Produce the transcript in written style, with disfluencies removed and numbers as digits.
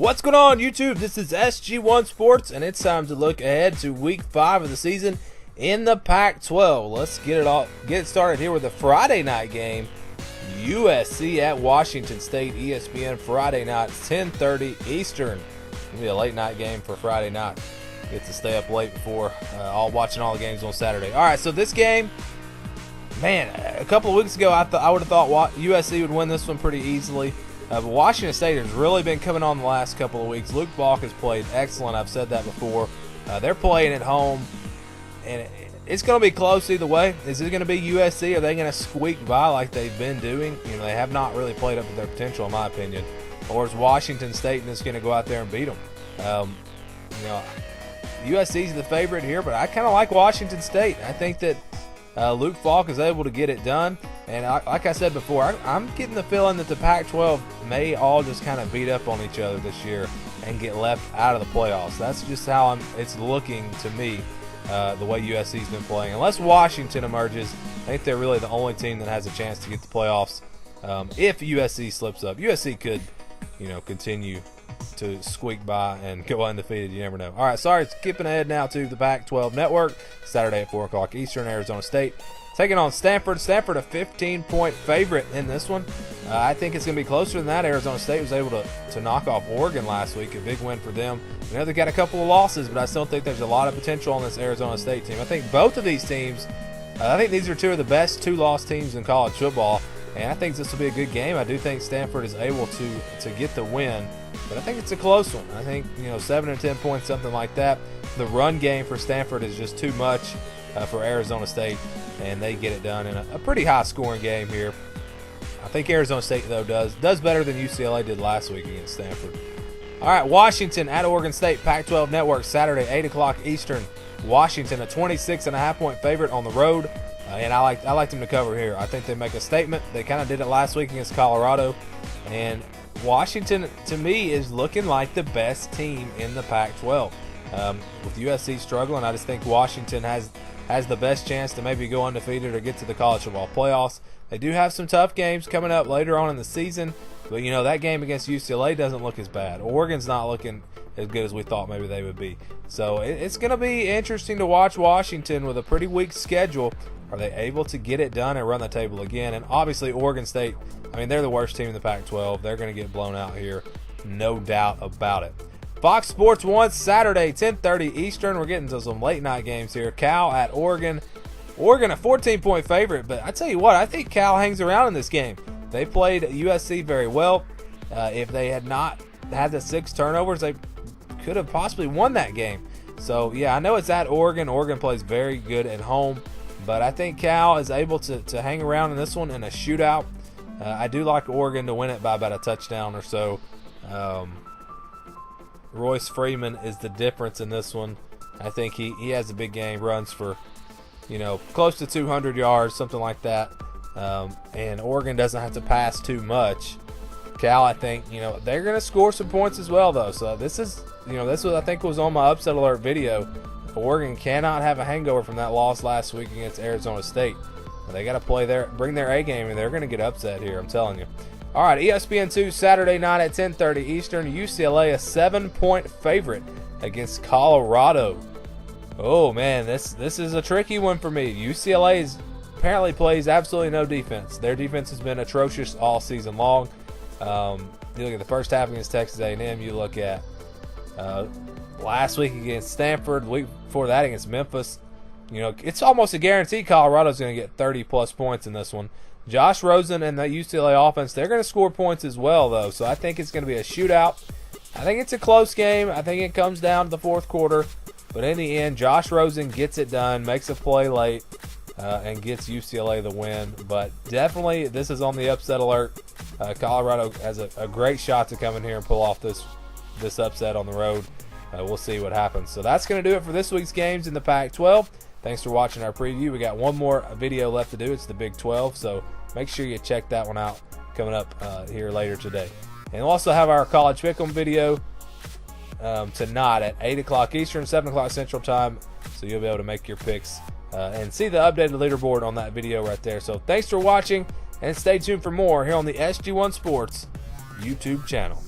What's going on, YouTube? This is SG1 Sports, and it's time to look ahead to Week 5 of the season in the Pac-12. Let's get it started here with a Friday night game. USC at Washington State, ESPN Friday night, 10:30 Eastern. It'll be a late night game for Friday night. Get to stay up late before watching all the games on Saturday. All right, so this game, man, a couple of weeks ago I would have thought USC would win this one pretty easily. But Washington State has really been coming on the last couple of weeks. Luke Falk has played excellent. I've said that before. They're playing at home, and it's going to be close either way. Is it going to be USC? Are they going to squeak by like they've been doing? You know, they have not really played up to their potential, in my opinion. Or is Washington State just going to go out there and beat them? USC's the favorite here, but I kind of like Washington State. I think that Luke Falk is able to get it done. And like I said before, I'm getting the feeling that the Pac-12 may all just kind of beat up on each other this year and get left out of the playoffs. That's just how it's looking to me, the way USC's been playing. Unless Washington emerges, I think they're really the only team that has a chance to get the playoffs. If USC slips up, USC could, continue to squeak by and go undefeated. You never know. All right, sorry, skipping ahead now to the Pac-12 Network. Saturday at 4 o'clock Eastern, Arizona State taking on Stanford. Stanford a 15-point favorite in this one. I think it's going to be closer than that. Arizona State was able to knock off Oregon last week. A big win for them. I know they got a couple of losses, but I still think there's a lot of potential on this Arizona State team. I think both of these teams, I think these are two of the best two-loss teams in college football, and I think this will be a good game. I do think Stanford is able to get the win, but I think it's a close one. I think 7 or 10 points, something like that. The run game for Stanford is just too much for Arizona State, and they get it done in a pretty high-scoring game here. I think Arizona State, though, does better than UCLA did last week against Stanford. All right, Washington at Oregon State, Pac-12 Network, Saturday, 8 o'clock Eastern. Washington, a 26.5-point favorite on the road, and I like them to cover here. I think they make a statement. They kind of did it last week against Colorado, and Washington, to me, is looking like the best team in the Pac-12. With USC struggling, I just think Washington has the best chance to maybe go undefeated or get to the college football playoffs. They do have some tough games coming up later on in the season, but that game against UCLA doesn't look as bad. Oregon's not looking as good as we thought maybe they would be. So it's going to be interesting to watch Washington with a pretty weak schedule. Are they able to get it done and run the table again? And obviously Oregon State, they're the worst team in the Pac-12. They're going to get blown out here, no doubt about it. Fox Sports 1, Saturday, 10:30 Eastern. We're getting to some late night games here. Cal at Oregon. Oregon a 14-point favorite, but I tell you what, I think Cal hangs around in this game. They played USC very well. If they had not had the 6 turnovers, they could have possibly won that game. So, yeah, I know it's at Oregon. Oregon plays very good at home, but I think Cal is able to hang around in this one in a shootout. I do like Oregon to win it by about a touchdown or so. Royce Freeman is the difference in this one. I think he has a big game, runs for, close to 200 yards, something like that. And Oregon doesn't have to pass too much. Cal, I think, they're going to score some points as well, though. So this is, this was, I think, was on my upset alert video. Oregon cannot have a hangover from that loss last week against Arizona State. They got to bring their A game, and they're going to get upset here, I'm telling you. All right, ESPN 2, Saturday night at 10:30 Eastern. UCLA a 7-point favorite against Colorado. Oh, man, this is a tricky one for me. UCLA apparently plays absolutely no defense. Their defense has been atrocious all season long. You look at the first half against Texas A&M. You look at last week against Stanford, the week before that against Memphis. It's almost a guarantee Colorado's going to get 30-plus points in this one. Josh Rosen and the UCLA offense, they're going to score points as well, though. So I think it's going to be a shootout. I think it's a close game. I think it comes down to the fourth quarter. But in the end, Josh Rosen gets it done, makes a play late, and gets UCLA the win. But definitely, this is on the upset alert. Colorado has a great shot to come in here and pull off this upset on the road. We'll see what happens. So that's going to do it for this week's games in the Pac-12. Thanks for watching our preview. We got one more video left to do. It's the Big 12, so make sure you check that one out coming up here later today. And we'll also have our college pick'em video tonight at 8 o'clock Eastern, 7 o'clock Central Time, so you'll be able to make your picks and see the updated leaderboard on that video right there. So thanks for watching, and stay tuned for more here on the SG1 Sports YouTube channel.